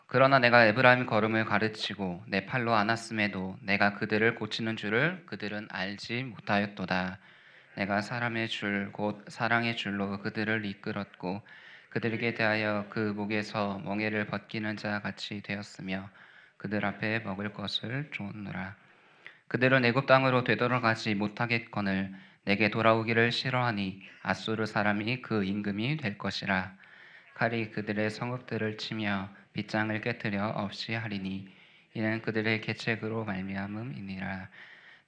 그러나 내가 에브라임 걸음을 가르치고 내 팔로 안았음에도 내가 그들을 고치는 줄을 그들은 알지 못하였도다. 내가 사람의 줄 곧 사랑의 줄로 그들을 이끌었고 그들에게 대하여 그 목에서 멍에를 벗기는 자 같이 되었으며 그들 앞에 먹을 것을 줬노라. 그들은 애굽 땅으로 되돌아가지 못하겠거늘 내게 돌아오기를 싫어하니 아수르 사람이 그 임금이 될 것이라. 칼이 그들의 성읍들을 치며 빗장을 깨뜨려 없이 하리니 이는 그들의 계책으로 말미암음이니라.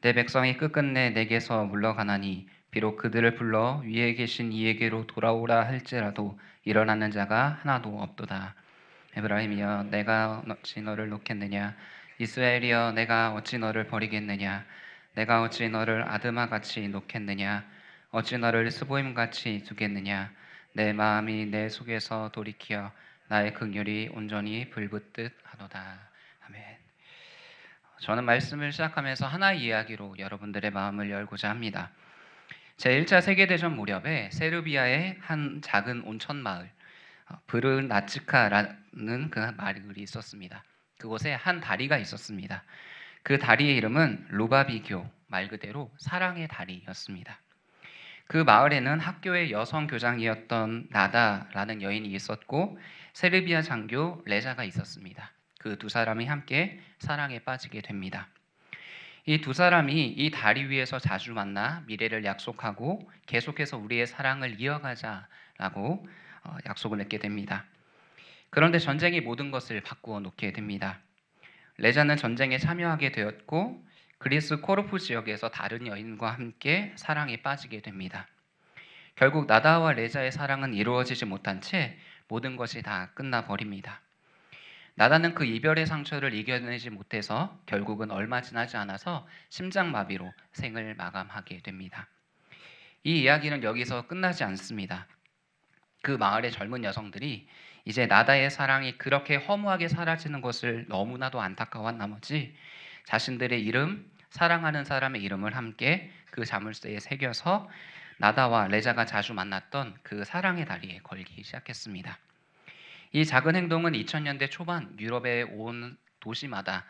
내 백성이 끝끝내 내게서 물러가나니 비록 그들을 불러 위에 계신 이에게로 돌아오라 할지라도 일어나는 자가 하나도 없도다. 에브라임이여 내가 어찌 너를 놓겠느냐. 이스라엘이여 내가 어찌 너를 버리겠느냐. 내가 어찌 너를 아드마같이 놓겠느냐. 어찌 너를 스보임같이 두겠느냐. 내 마음이 내 속에서 돌이키어 나의 긍휼이 온전히 불붙듯 하도다. 아멘. 저는 말씀을 시작하면서 하나의 이야기로 여러분들의 마음을 열고자 합니다. 제1차 세계대전 무렵에 세르비아의 한 작은 온천 마을 브르나츠카라는 그 마을이 있었습니다. 그곳에 한 다리가 있었습니다. 그 다리의 이름은 루바비교, 말 그대로 사랑의 다리였습니다. 그 마을에는 학교의 여성 교장이었던 나다라는 여인이 있었고 세르비아 장교 레자가 있었습니다. 그 두 사람이 함께 사랑에 빠지게 됩니다. 이 두 사람이 이 다리 위에서 자주 만나 미래를 약속하고 계속해서 우리의 사랑을 이어가자라고 약속을 맺게 됩니다. 그런데 전쟁이 모든 것을 바꾸어 놓게 됩니다. 레자는 전쟁에 참여하게 되었고 그리스 코르푸 지역에서 다른 여인과 함께 사랑에 빠지게 됩니다. 결국 나다와 레자의 사랑은 이루어지지 못한 채 모든 것이 다 끝나버립니다. 나다는 그 이별의 상처를 이겨내지 못해서 결국은 얼마 지나지 않아서 심장마비로 생을 마감하게 됩니다. 이 이야기는 여기서 끝나지 않습니다. 그 마을의 젊은 여성들이 이제 나다의 사랑이 그렇게 허무하게 사라지는 것을 너무나도 안타까워한 나머지 자신들의 이름, 사랑하는 사람의 이름을 함께 그 자물쇠에 새겨서 나다와 레자가 자주 만났던 그 사랑의 다리에 걸기 시작했습니다. 이 작은 행동은 2000년대 초반 유럽의 온 도시마다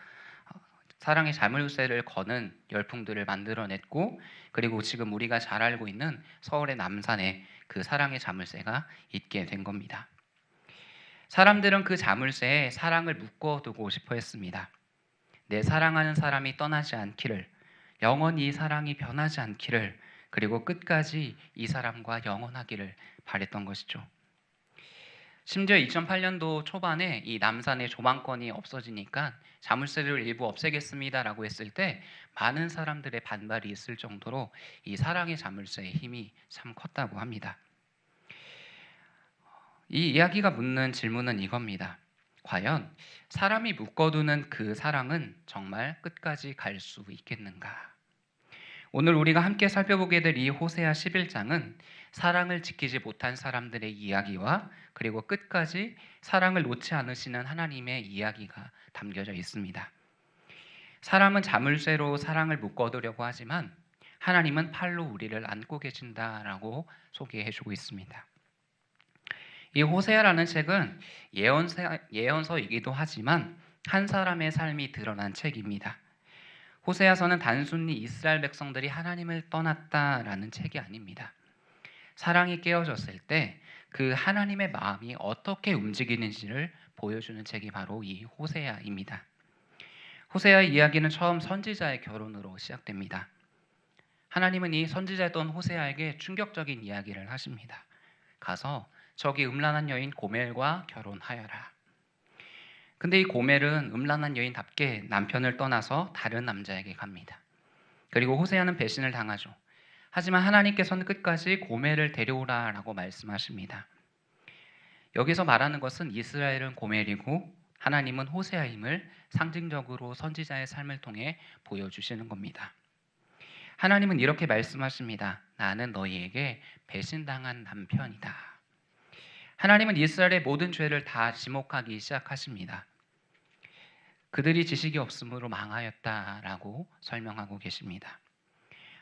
사랑의 자물쇠를 거는 열풍들을 만들어냈고 그리고 지금 우리가 잘 알고 있는 서울의 남산에 그 사랑의 자물쇠가 있게 된 겁니다. 사람들은 그 자물쇠에 사랑을 묶어두고 싶어 했습니다. 내 사랑하는 사람이 떠나지 않기를, 영원히 이 사랑이 변하지 않기를, 그리고 끝까지 이 사람과 영원하기를 바랬던 것이죠. 심지어 2008년도 초반에 이 남산의 조망권이 없어지니까 자물쇠를 일부 없애겠습니다라고 했을 때 많은 사람들의 반발이 있을 정도로 이 사랑의 자물쇠의 힘이 참 컸다고 합니다. 이 이야기가 묻는 질문은 이겁니다. 과연 사람이 묶어두는 그 사랑은 정말 끝까지 갈 수 있겠는가? 오늘 우리가 함께 살펴보게 될 이 호세아 11장은 사랑을 지키지 못한 사람들의 이야기와 그리고 끝까지 사랑을 놓지 않으시는 하나님의 이야기가 담겨져 있습니다. 사람은 자물쇠로 사랑을 묶어두려고 하지만 하나님은 팔로 우리를 안고 계신다라고 소개해주고 있습니다. 이 호세아라는 책은 예언서이기도 하지만 한 사람의 삶이 드러난 책입니다. 호세아서는 단순히 이스라엘 백성들이 하나님을 떠났다라는 책이 아닙니다. 사랑이 깨어졌을 때 그 하나님의 마음이 어떻게 움직이는지를 보여주는 책이 바로 이 호세아입니다. 호세아의 이야기는 처음 선지자의 결혼으로 시작됩니다. 하나님은 이 선지자였던 호세아에게 충격적인 이야기를 하십니다. 가서 저기 음란한 여인 고멜과 결혼하여라. 근데 이 고멜은 음란한 여인답게 남편을 떠나서 다른 남자에게 갑니다. 그리고 호세아는 배신을 당하죠. 하지만 하나님께서는 끝까지 고멜을 데려오라라고 말씀하십니다. 여기서 말하는 것은 이스라엘은 고멜이고 하나님은 호세아임을 상징적으로 선지자의 삶을 통해 보여주시는 겁니다. 하나님은 이렇게 말씀하십니다. 나는 너희에게 배신당한 남편이다. 하나님은 이스라엘의 모든 죄를 다 지목하기 시작하십니다. 그들이 지식이 없으므로 망하였다라고 설명하고 계십니다.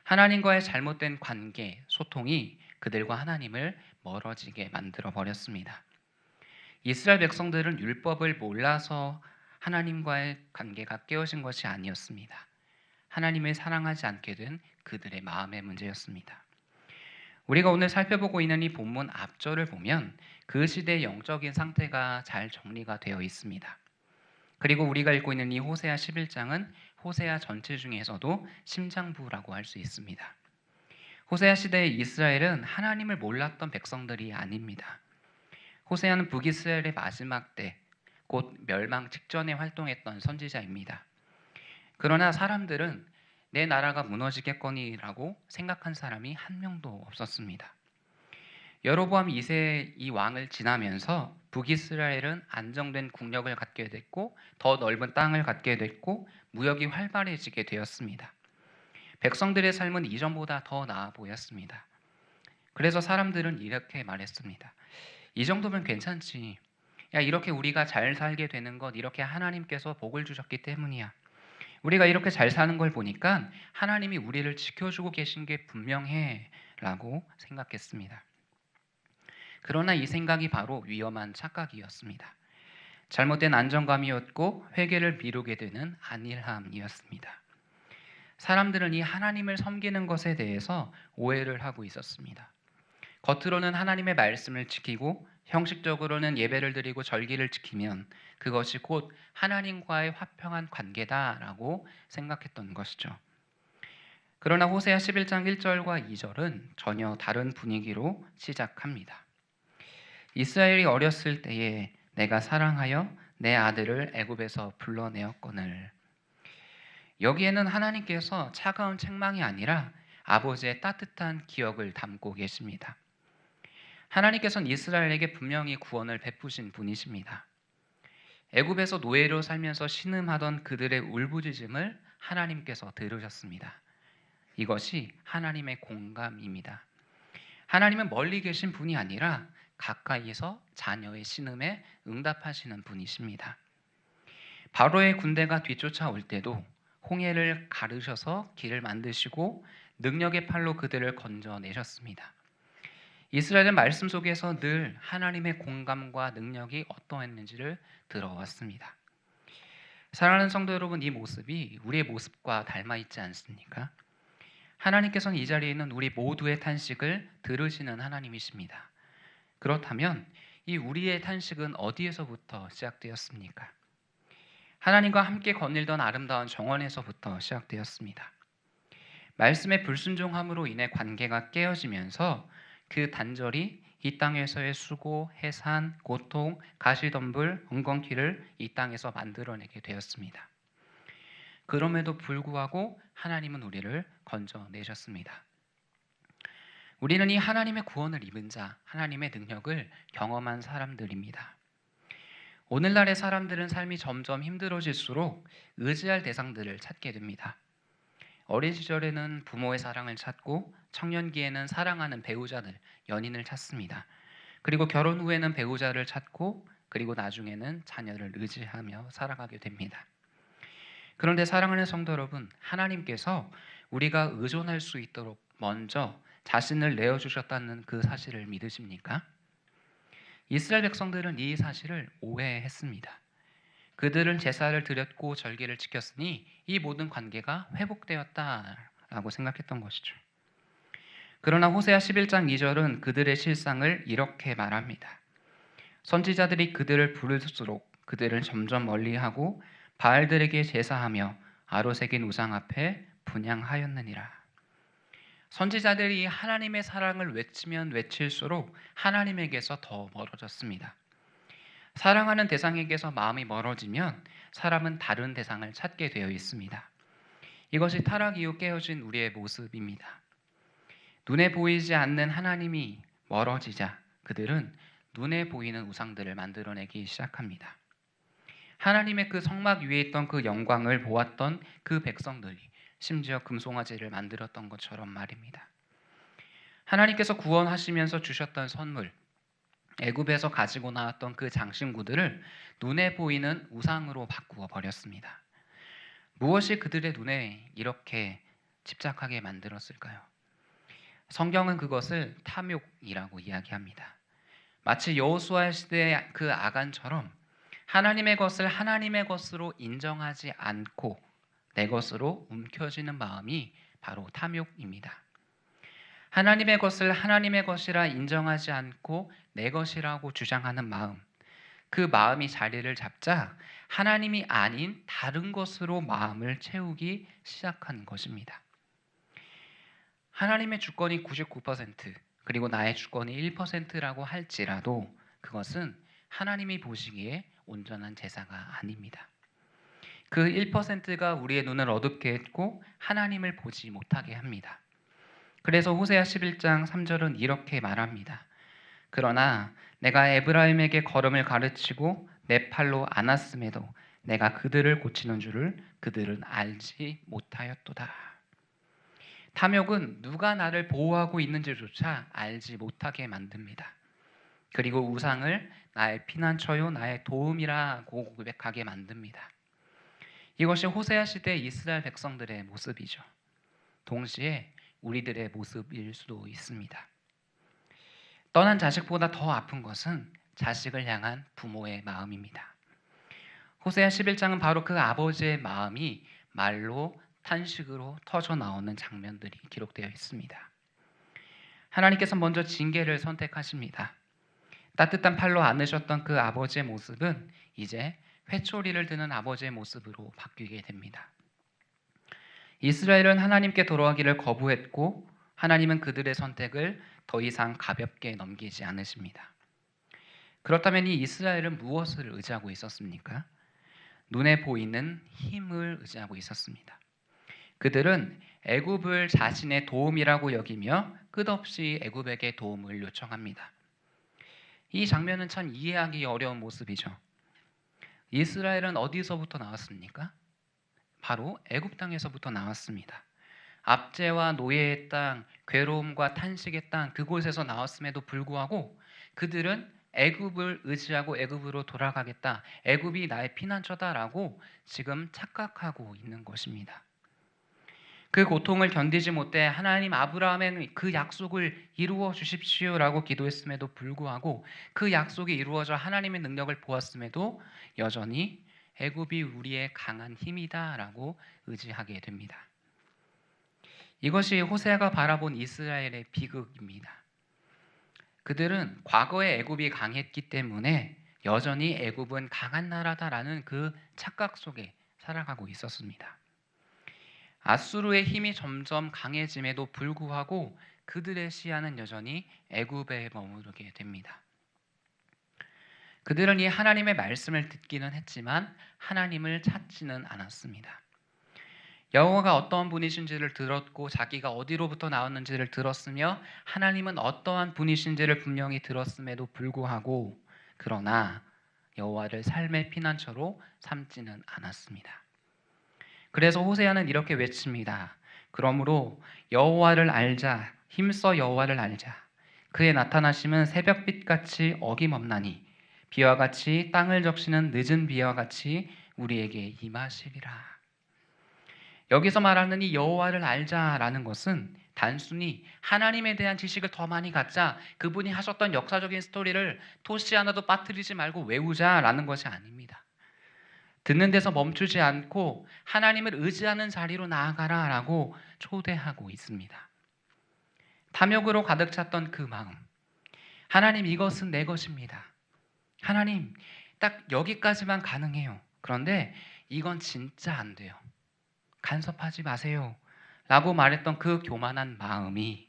하나님과의 잘못된 관계, 소통이 그들과 하나님을 멀어지게 만들어 버렸습니다. 이스라엘 백성들은 율법을 몰라서 하나님과의 관계가 깨어진 것이 아니었습니다. 하나님을 사랑하지 않게 된 그들의 마음의 문제였습니다. 우리가 오늘 살펴보고 있는 이 본문 앞절을 보면 그 시대의 영적인 상태가 잘 정리가 되어 있습니다. 그리고 우리가 읽고 있는 이 호세아 11장은 호세아 전체 중에서도 심장부라고 할 수 있습니다. 호세아 시대의 이스라엘은 하나님을 몰랐던 백성들이 아닙니다. 호세아는 북이스라엘의 마지막 때, 곧 멸망 직전에 활동했던 선지자입니다. 그러나 사람들은 내 나라가 무너지겠거니라고 생각한 사람이 한 명도 없었습니다. 여로보암 2세 이 왕을 지나면서 북이스라엘은 안정된 국력을 갖게 됐고 더 넓은 땅을 갖게 됐고 무역이 활발해지게 되었습니다. 백성들의 삶은 이전보다 더 나아 보였습니다. 그래서 사람들은 이렇게 말했습니다. 이 정도면 괜찮지. 야, 이렇게 우리가 잘 살게 되는 것 이렇게 하나님께서 복을 주셨기 때문이야. 우리가 이렇게 잘 사는 걸 보니까 하나님이 우리를 지켜주고 계신 게 분명해 라고 생각했습니다. 그러나 이 생각이 바로 위험한 착각이었습니다. 잘못된 안정감이었고 회개를 미루게 되는 안일함이었습니다. 사람들은 이 하나님을 섬기는 것에 대해서 오해를 하고 있었습니다. 겉으로는 하나님의 말씀을 지키고 형식적으로는 예배를 드리고 절기를 지키면 그것이 곧 하나님과의 화평한 관계다라고 생각했던 것이죠. 그러나 호세아 11장 1절과 2절은 전혀 다른 분위기로 시작합니다. 이스라엘이 어렸을 때에 내가 사랑하여 내 아들을 애굽에서 불러내었거늘. 여기에는 하나님께서 차가운 책망이 아니라 아버지의 따뜻한 기억을 담고 계십니다. 하나님께서는 이스라엘에게 분명히 구원을 베푸신 분이십니다. 애굽에서 노예로 살면서 신음하던 그들의 울부짖음을 하나님께서 들으셨습니다. 이것이 하나님의 공감입니다. 하나님은 멀리 계신 분이 아니라 가까이에서 자녀의 신음에 응답하시는 분이십니다. 바로의 군대가 뒤쫓아올 때도 홍해를 가르셔서 길을 만드시고 능력의 팔로 그들을 건져내셨습니다. 이스라엘은 말씀 속에서 늘 하나님의 공감과 능력이 어떠했는지를 들어왔습니다. 사랑하는 성도 여러분, 이 모습이 우리의 모습과 닮아 있지 않습니까? 하나님께서는 이 자리에 있는 우리 모두의 탄식을 들으시는 하나님이십니다. 그렇다면 이 우리의 탄식은 어디에서부터 시작되었습니까? 하나님과 함께 거닐던 아름다운 정원에서부터 시작되었습니다. 말씀의 불순종함으로 인해 관계가 깨어지면서 그 단절이 이 땅에서의 수고, 해산, 고통, 가시덤불, 엉겅퀴를 이 땅에서 만들어내게 되었습니다. 그럼에도 불구하고 하나님은 우리를 건져내셨습니다. 우리는 이 하나님의 구원을 입은 자, 하나님의 능력을 경험한 사람들입니다. 오늘날의 사람들은 삶이 점점 힘들어질수록 의지할 대상들을 찾게 됩니다. 어린 시절에는 부모의 사랑을 찾고 청년기에는 사랑하는 배우자들, 연인을 찾습니다. 그리고 결혼 후에는 배우자를 찾고 그리고 나중에는 자녀를 의지하며 살아가게 됩니다. 그런데 사랑하는 성도 여러분, 하나님께서 우리가 의존할 수 있도록 먼저 자신을 내어주셨다는 그 사실을 믿으십니까? 이스라엘 백성들은 이 사실을 오해했습니다. 그들은 제사를 드렸고 절기를 지켰으니 이 모든 관계가 회복되었다라고 생각했던 것이죠. 그러나 호세아 11장 2절은 그들의 실상을 이렇게 말합니다. 선지자들이 그들을 부를수록 그들을 점점 멀리하고 바알들에게 제사하며 아로새긴 우상 앞에 분향하였느니라. 선지자들이 하나님의 사랑을 외치면 외칠수록 하나님에게서 더 멀어졌습니다. 사랑하는 대상에게서 마음이 멀어지면 사람은 다른 대상을 찾게 되어 있습니다. 이것이 타락 이후 깨어진 우리의 모습입니다. 눈에 보이지 않는 하나님이 멀어지자 그들은 눈에 보이는 우상들을 만들어내기 시작합니다. 하나님의 그 성막 위에 있던 그 영광을 보았던 그 백성들이 심지어 금송아지를 만들었던 것처럼 말입니다. 하나님께서 구원하시면서 주셨던 선물, 애굽에서 가지고 나왔던 그 장신구들을 눈에 보이는 우상으로 바꾸어 버렸습니다. 무엇이 그들의 눈에 이렇게 집착하게 만들었을까요? 성경은 그것을 탐욕이라고 이야기합니다. 마치 여호수아 시대의 그 아간처럼 하나님의 것을 하나님의 것으로 인정하지 않고 내 것으로 움켜쥐는 마음이 바로 탐욕입니다. 하나님의 것을 하나님의 것이라 인정하지 않고 내 것이라고 주장하는 마음, 그 마음이 자리를 잡자 하나님이 아닌 다른 것으로 마음을 채우기 시작한 것입니다. 하나님의 주권이 99% 그리고 나의 주권이 1%라고 할지라도 그것은 하나님이 보시기에 온전한 제사가 아닙니다. 그 1%가 우리의 눈을 어둡게 했고 하나님을 보지 못하게 합니다. 그래서 호세아 11장 3절은 이렇게 말합니다. 그러나 내가 에브라임에게 걸음을 가르치고 내 팔로 안았음에도 내가 그들을 고치는 줄을 그들은 알지 못하였도다. 탐욕은 누가 나를 보호하고 있는지조차 알지 못하게 만듭니다. 그리고 우상을 나의 피난처요 나의 도움이라고 고백하게 만듭니다. 이것이 호세아 시대 이스라엘 백성들의 모습이죠. 동시에 우리들의 모습일 수도 있습니다. 떠난 자식보다 더 아픈 것은 자식을 향한 부모의 마음입니다. 호세아 11장은 바로 그 아버지의 마음이 말로 탄식으로 터져 나오는 장면들이 기록되어 있습니다. 하나님께서 먼저 징계를 선택하십니다. 따뜻한 팔로 안으셨던 그 아버지의 모습은 이제 회초리를 드는 아버지의 모습으로 바뀌게 됩니다. 이스라엘은 하나님께 돌아가기를 거부했고 하나님은 그들의 선택을 더 이상 가볍게 넘기지 않으십니다. 그렇다면 이 이스라엘은 무엇을 의지하고 있었습니까? 눈에 보이는 힘을 의지하고 있었습니다. 그들은 애굽을 자신의 도움이라고 여기며 끝없이 애굽에게 도움을 요청합니다. 이 장면은 참 이해하기 어려운 모습이죠. 이스라엘은 어디서부터 나왔습니까? 바로 애굽 땅에서부터 나왔습니다. 압제와 노예의 땅, 괴로움과 탄식의 땅, 그곳에서 나왔음에도 불구하고 그들은 애굽을 의지하고 애굽으로 돌아가겠다. 애굽이 나의 피난처다라고 지금 착각하고 있는 것입니다. 그 고통을 견디지 못해 하나님 아브라함의 그 약속을 이루어 주십시오라고 기도했음에도 불구하고 그 약속이 이루어져 하나님의 능력을 보았음에도 여전히 애굽이 우리의 강한 힘이다라고 의지하게 됩니다. 이것이 호세아가 바라본 이스라엘의 비극입니다. 그들은 과거에 애굽이 강했기 때문에 여전히 애굽은 강한 나라다라는 그 착각 속에 살아가고 있었습니다. 아수르의 힘이 점점 강해짐에도 불구하고 그들의 시야는 여전히 애굽에 머무르게 됩니다. 그들은 이 하나님의 말씀을 듣기는 했지만 하나님을 찾지는 않았습니다. 여호와가 어떠한 분이신지를 들었고 자기가 어디로부터 나왔는지를 들었으며 하나님은 어떠한 분이신지를 분명히 들었음에도 불구하고 그러나 여호와를 삶의 피난처로 삼지는 않았습니다. 그래서 호세아는 이렇게 외칩니다. 그러므로 여호와를 알자, 힘써 여호와를 알자. 그의 나타나심은 새벽빛같이 어김없나니 비와 같이 땅을 적시는 늦은 비와 같이 우리에게 임하시리라. 여기서 말하는 이 여호와를 알자라는 것은 단순히 하나님에 대한 지식을 더 많이 갖자, 그분이 하셨던 역사적인 스토리를 토시 하나도 빠뜨리지 말고 외우자라는 것이 아닙니다. 듣는 데서 멈추지 않고 하나님을 의지하는 자리로 나아가라라고 초대하고 있습니다. 탐욕으로 가득 찼던 그 마음, 하나님 이것은 내 것입니다. 하나님 딱 여기까지만 가능해요. 그런데 이건 진짜 안 돼요. 간섭하지 마세요 라고 말했던 그 교만한 마음이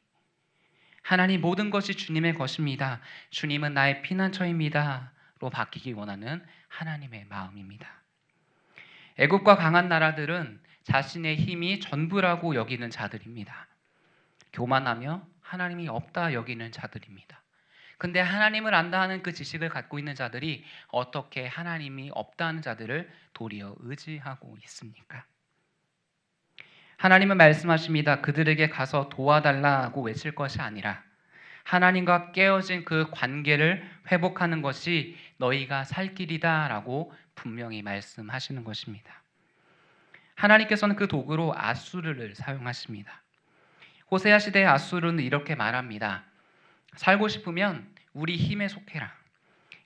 하나님 모든 것이 주님의 것입니다. 주님은 나의 피난처입니다 로 바뀌기 원하는 하나님의 마음입니다. 애굽과 강한 나라들은 자신의 힘이 전부라고 여기는 자들입니다. 교만하며 하나님이 없다 여기는 자들입니다. 근데 하나님을 안다 하는 그 지식을 갖고 있는 자들이 어떻게 하나님이 없다는 자들을 도리어 의지하고 있습니까? 하나님은 말씀하십니다. 그들에게 가서 도와달라고 외칠 것이 아니라 하나님과 깨어진 그 관계를 회복하는 것이 너희가 살 길이다라고 분명히 말씀하시는 것입니다. 하나님께서는 그 도구로 아수르를 사용하십니다. 호세아 시대의 아수르는 이렇게 말합니다. 살고 싶으면 우리 힘에 속해라.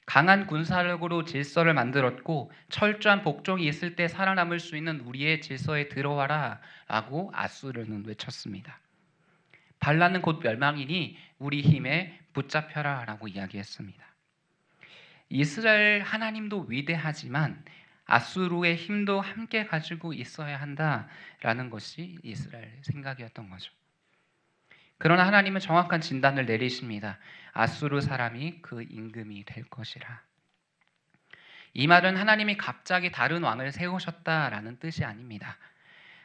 강한 군사력으로 질서를 만들었고 철저한 복종이 있을 때 살아남을 수 있는 우리의 질서에 들어와라 라고 아수르는 외쳤습니다. 반란은 곧 멸망이니 우리 힘에 붙잡혀라 라고 이야기했습니다. 이스라엘 하나님도 위대하지만 아수르의 힘도 함께 가지고 있어야 한다라는 것이 이스라엘 생각이었던 거죠. 그러나 하나님은 정확한 진단을 내리십니다. 아수르 사람이 그 임금이 될 것이라. 이 말은 하나님이 갑자기 다른 왕을 세우셨다라는 뜻이 아닙니다.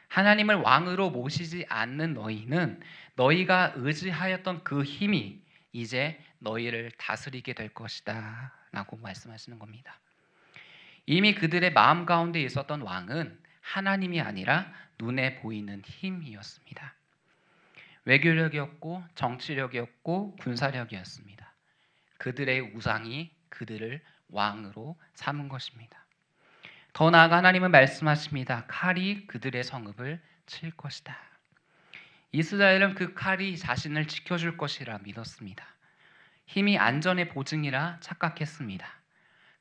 하나님을 왕으로 모시지 않는 너희는 너희가 의지하였던 그 힘이 이제 너희를 다스리게 될 것이다 라고 말씀하시는 겁니다. 이미 그들의 마음 가운데 있었던 왕은 하나님이 아니라 눈에 보이는 힘이었습니다. 외교력이었고 정치력이었고 군사력이었습니다. 그들의 우상이 그들을 왕으로 삼은 것입니다. 더 나아가 하나님은 말씀하십니다. 칼이 그들의 성읍을 칠 것이다. 이스라엘은 그 칼이 자신을 지켜줄 것이라 믿었습니다. 힘이 안전의 보증이라 착각했습니다.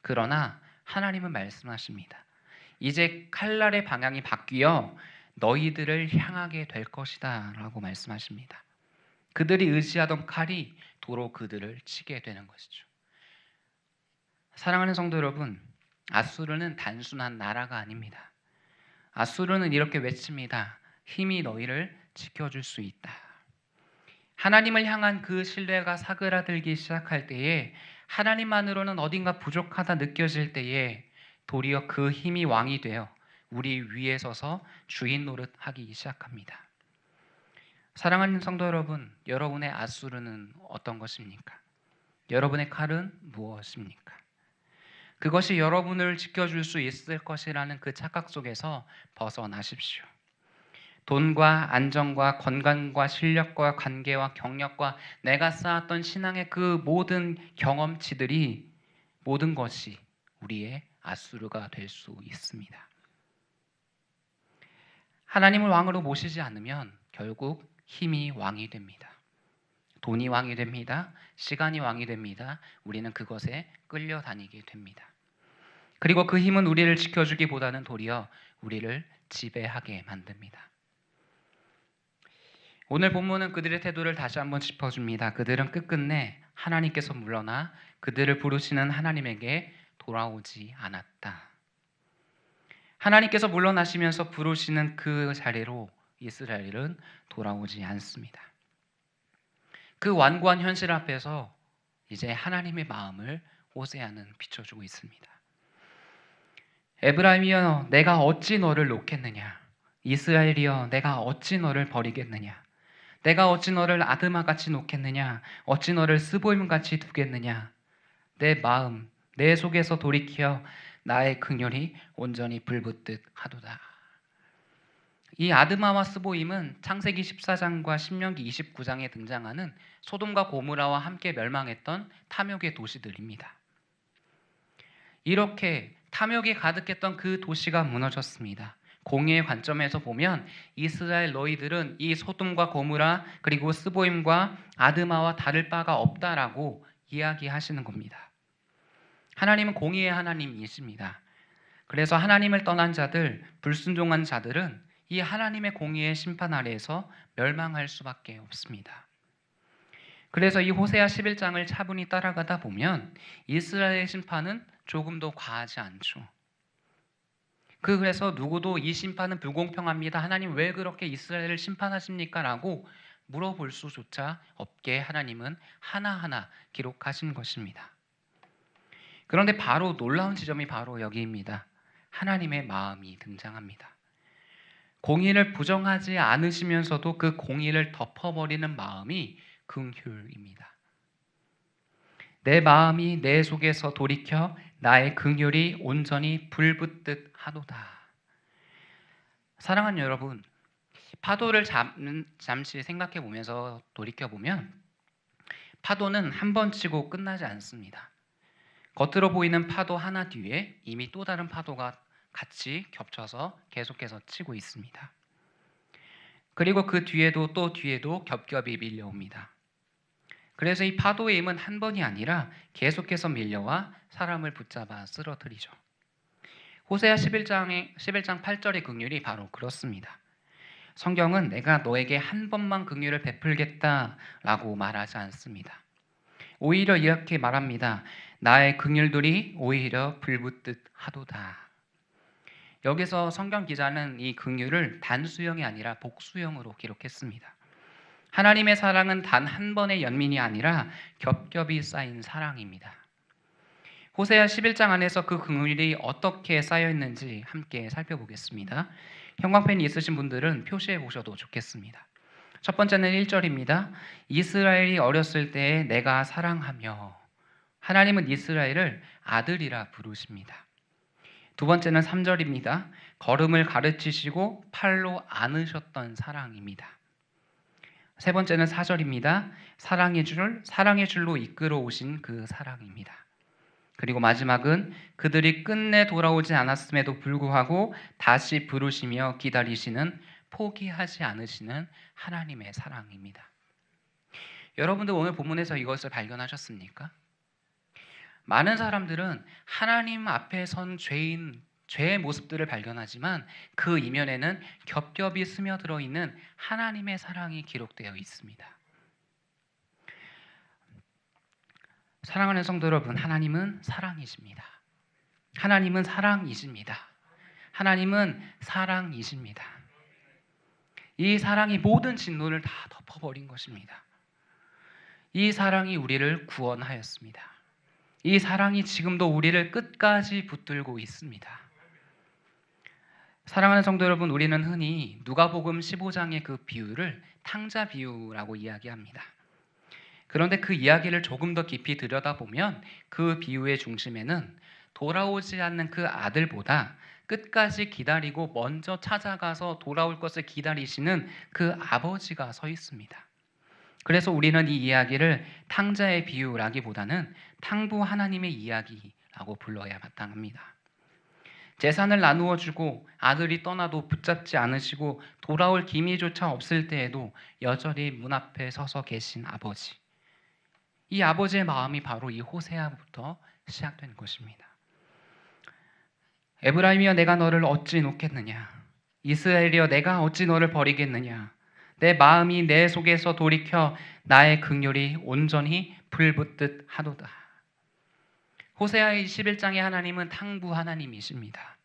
그러나 하나님은 말씀하십니다. 이제 칼날의 방향이 바뀌어 너희들을 향하게 될 것이다 라고 말씀하십니다. 그들이 의지하던 칼이 도로 그들을 치게 되는 것이죠. 사랑하는 성도 여러분, 아수르는 단순한 나라가 아닙니다. 아수르는 이렇게 외칩니다. 힘이 너희를 지켜줄 수 있다. 하나님을 향한 그 신뢰가 사그라들기 시작할 때에 하나님만으로는 어딘가 부족하다 느껴질 때에 도리어 그 힘이 왕이 되어 우리 위에 서서 주인 노릇하기 시작합니다. 사랑하는 성도 여러분, 여러분의 아수르는 어떤 것입니까? 여러분의 칼은 무엇입니까? 그것이 여러분을 지켜줄 수 있을 것이라는 그 착각 속에서 벗어나십시오. 돈과 안정과 건강과 실력과 관계와 경력과 내가 쌓았던 신앙의 그 모든 경험치들이 모든 것이 우리의 아수르가 될 수 있습니다. 하나님을 왕으로 모시지 않으면 결국 힘이 왕이 됩니다. 돈이 왕이 됩니다. 시간이 왕이 됩니다. 우리는 그것에 끌려다니게 됩니다. 그리고 그 힘은 우리를 지켜주기보다는 도리어 우리를 지배하게 만듭니다. 오늘 본문은 그들의 태도를 다시 한번 짚어줍니다. 그들은 끝끝내 하나님께서 물러나 그들을 부르시는 하나님에게 돌아오지 않았다. 하나님께서 물러나시면서 부르시는 그 자리로 이스라엘은 돌아오지 않습니다. 그 완고한 현실 앞에서 이제 하나님의 마음을 호세아는 비춰주고 있습니다. 에브라임이여 내가 어찌 너를 놓겠느냐. 이스라엘이여 내가 어찌 너를 버리겠느냐. 내가 어찌 너를 아드마같이 놓겠느냐. 어찌 너를 스보임같이 두겠느냐. 내 마음 내 속에서 돌이켜 나의 긍휼이 온전히 불붙듯 하도다. 이 아드마와 스보임은 창세기 14장과 신명기 29장에 등장하는 소돔과 고모라와 함께 멸망했던 탐욕의 도시들입니다. 이렇게 탐욕이 가득했던 그 도시가 무너졌습니다. 공의의 관점에서 보면 이스라엘 너희들은 이 소돔과 고모라 그리고 스보임과 아드마와 다를 바가 없다라고 이야기하시는 겁니다. 하나님은 공의의 하나님이십니다. 그래서 하나님을 떠난 자들, 불순종한 자들은 이 하나님의 공의의 심판 아래에서 멸망할 수밖에 없습니다. 그래서 이 호세아 11장을 차분히 따라가다 보면 이스라엘의 심판은 조금도 과하지 않죠. 그래서 누구도 이 심판은 불공평합니다. 하나님 왜 그렇게 이스라엘을 심판하십니까? 라고 물어볼 수조차 없게 하나님은 하나하나 기록하신 것입니다. 그런데 바로 놀라운 지점이 바로 여기입니다. 하나님의 마음이 등장합니다. 공의를 부정하지 않으시면서도 그 공의를 덮어버리는 마음이 긍휼입니다. 내 마음이 내 속에서 돌이켜 나의 긍휼이 온전히 불붙듯 하도다. 사랑하는 여러분, 파도를 잠시 생각해 보면서 돌이켜 보면 파도는 한 번 치고 끝나지 않습니다. 겉으로 보이는 파도 하나 뒤에 이미 또 다른 파도가 같이 겹쳐서 계속해서 치고 있습니다. 그리고 그 뒤에도 또 뒤에도 겹겹이 밀려옵니다. 그래서 이 파도의 힘은 한 번이 아니라 계속해서 밀려와 사람을 붙잡아 쓰러뜨리죠. 호세아 11장 8절의 긍휼이 바로 그렇습니다. 성경은 내가 너에게 한 번만 긍휼을 베풀겠다라고 말하지 않습니다. 오히려 이렇게 말합니다. 나의 긍휼들이 오히려 불붙듯 하도다. 여기서 성경 기자는 이 긍휼을 단수형이 아니라 복수형으로 기록했습니다. 하나님의 사랑은 단 한 번의 연민이 아니라 겹겹이 쌓인 사랑입니다. 호세아 11장 안에서 그 긍휼이 어떻게 쌓여 있는지 함께 살펴보겠습니다. 형광펜이 있으신 분들은 표시해 보셔도 좋겠습니다. 첫 번째는 1절입니다. 이스라엘이 어렸을 때에 내가 사랑하며, 하나님은 이스라엘을 아들이라 부르십니다. 두 번째는 3절입니다. 걸음을 가르치시고 팔로 안으셨던 사랑입니다. 세 번째는 4절입니다. 사랑의 줄로 이끌어 오신 그 사랑입니다. 그리고 마지막은 그들이 끝내 돌아오지 않았음에도 불구하고 다시 부르시며 기다리시는, 포기하지 않으시는 하나님의 사랑입니다. 여러분들 오늘 본문에서 이것을 발견하셨습니까? 많은 사람들은 하나님 앞에 선 죄의 모습들을 발견하지만 그 이면에는 겹겹이 스며들어 있는 하나님의 사랑이 기록되어 있습니다. 사랑하는 성도 여러분, 하나님은 사랑이십니다. 하나님은 사랑이십니다. 하나님은 사랑이십니다. 이 사랑이 모든 진노를 다 덮어버린 것입니다. 이 사랑이 우리를 구원하였습니다. 이 사랑이 지금도 우리를 끝까지 붙들고 있습니다. 사랑하는 성도 여러분, 우리는 흔히 누가복음 15장의 그 비유를 탕자 비유라고 이야기합니다. 그런데 그 이야기를 조금 더 깊이 들여다보면 그 비유의 중심에는 돌아오지 않는 그 아들보다 끝까지 기다리고 먼저 찾아가서 돌아올 것을 기다리시는 그 아버지가 서 있습니다. 그래서 우리는 이 이야기를 탕자의 비유라기보다는 탕부 하나님의 이야기라고 불러야 마땅합니다. 재산을 나누어 주고 아들이 떠나도 붙잡지 않으시고 돌아올 기미조차 없을 때에도 여전히 문 앞에 서서 계신 아버지. 이 아버지의 마음이 바로 이 호세아부터 시작된 것입니다. 에브라임이여 내가 너를 어찌 놓겠느냐, 이스라엘이여 내가 어찌 너를 버리겠느냐, 내 마음이 내 속에서 돌이켜 나의 긍휼이 온전히 불붙듯 하도다. 호세아의 11장의 하나님은 탕부 하나님이십니다.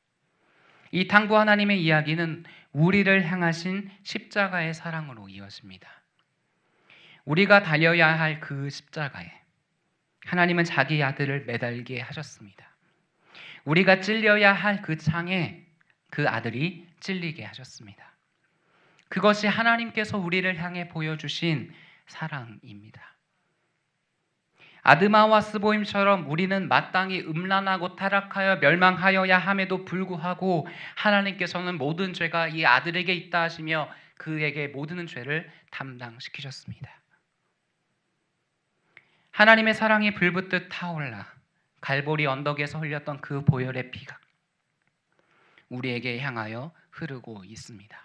이 탕부 하나님의 이야기는 우리를 향하신 십자가의 사랑으로 이어집니다. 우리가 달려야 할 그 십자가에 하나님은 자기 아들을 매달게 하셨습니다. 우리가 찔려야 할 그 창에 그 아들이 찔리게 하셨습니다. 그것이 하나님께서 우리를 향해 보여주신 사랑입니다. 아드마와 스보임처럼 우리는 마땅히 음란하고 타락하여 멸망하여야 함에도 불구하고 하나님께서는 모든 죄가 이 아들에게 있다 하시며 그에게 모든 죄를 담당시키셨습니다. 하나님의 사랑이 불붙듯 타올라 갈보리 언덕에서 흘렸던 그 보혈의 피가 우리에게 향하여 흐르고 있습니다.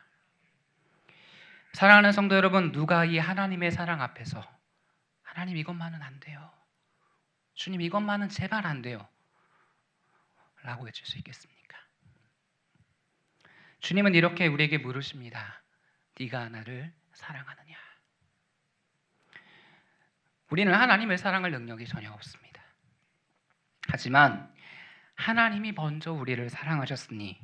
사랑하는 성도 여러분, 누가 이 하나님의 사랑 앞에서 하나님 이것만은 안 돼요, 주님 이것만은 제발 안 돼요 라고 외칠 수 있겠습니까? 주님은 이렇게 우리에게 물으십니다. 네가 나를 사랑하느냐? 우리는 하나님을 사랑할 능력이 전혀 없습니다. 하지만 하나님이 먼저 우리를 사랑하셨으니,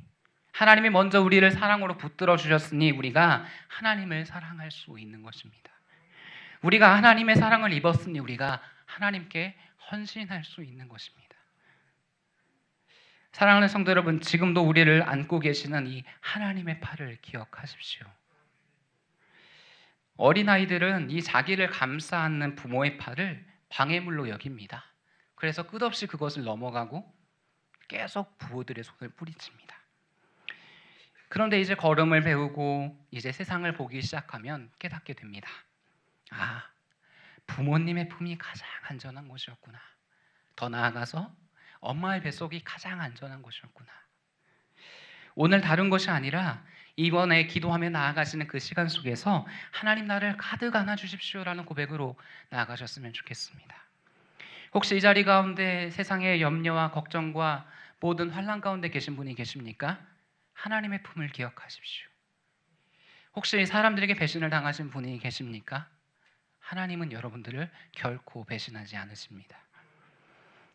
하나님이 먼저 우리를 사랑으로 붙들어 주셨으니 우리가 하나님을 사랑할 수 있는 것입니다. 우리가 하나님의 사랑을 입었으니 우리가 하나님께 헌신할 수 있는 것입니다. 사랑하는 성도 여러분, 지금도 우리를 안고 계시는 이 하나님의 팔을 기억하십시오. 어린아이들은 이 자기를 감싸 안는 부모의 팔을 방해물로 여깁니다. 그래서 끝없이 그것을 넘어가고 계속 부모들의 손을 뿌리칩니다. 그런데 이제 걸음을 배우고 이제 세상을 보기 시작하면 깨닫게 됩니다. 아, 부모님의 품이 가장 안전한 곳이었구나. 더 나아가서 엄마의 뱃속이 가장 안전한 곳이었구나. 오늘 다른 것이 아니라 이번에 기도하며 나아가시는 그 시간 속에서 하나님 나를 가득 안아 주십시오라는 고백으로 나아가셨으면 좋겠습니다. 혹시 이 자리 가운데 세상의 염려와 걱정과 모든 환난 가운데 계신 분이 계십니까? 하나님의 품을 기억하십시오. 혹시 사람들에게 배신을 당하신 분이 계십니까? 하나님은 여러분들을 결코 배신하지 않으십니다.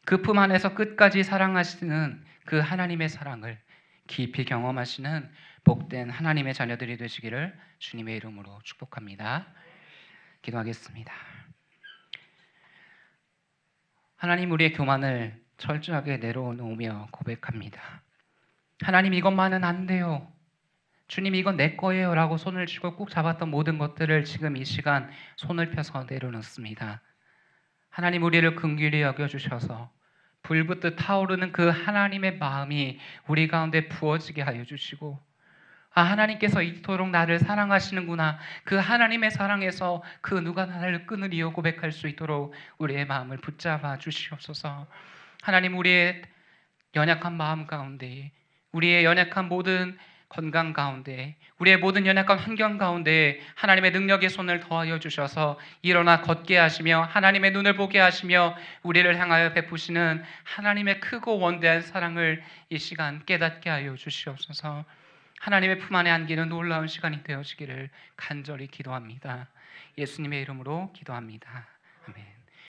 그 품 안에서 끝까지 사랑하시는 그 하나님의 사랑을 깊이 경험하시는 복된 하나님의 자녀들이 되시기를 주님의 이름으로 축복합니다. 기도하겠습니다. 하나님, 우리의 교만을 철저하게 내려놓으며 고백합니다. 하나님, 이것만은 안 돼요. 주님, 이건 내 거예요 라고 손을 쥐고 꾹 잡았던 모든 것들을 지금 이 시간 손을 펴서 내려놓습니다. 하나님, 우리를 긍휼히 여겨주셔서 불붙듯 타오르는 그 하나님의 마음이 우리 가운데 부어지게 하여 주시고, 하나님께서 이토록 나를 사랑하시는구나, 그 하나님의 사랑에서 그 누가 나를 끊으리요 고백할 수 있도록 우리의 마음을 붙잡아 주시옵소서. 하나님, 우리의 연약한 마음 가운데, 우리의 연약한 모든 건강 가운데, 우리의 모든 연약한 환경 가운데 하나님의 능력의 손을 더하여 주셔서 일어나 걷게 하시며 하나님의 눈을 보게 하시며 우리를 향하여 베푸시는 하나님의 크고 원대한 사랑을 이 시간 깨닫게 하여 주시옵소서. 하나님의 품 안에 안기는 놀라운 시간이 되어지기를 간절히 기도합니다. 예수님의 이름으로 기도합니다. 아멘.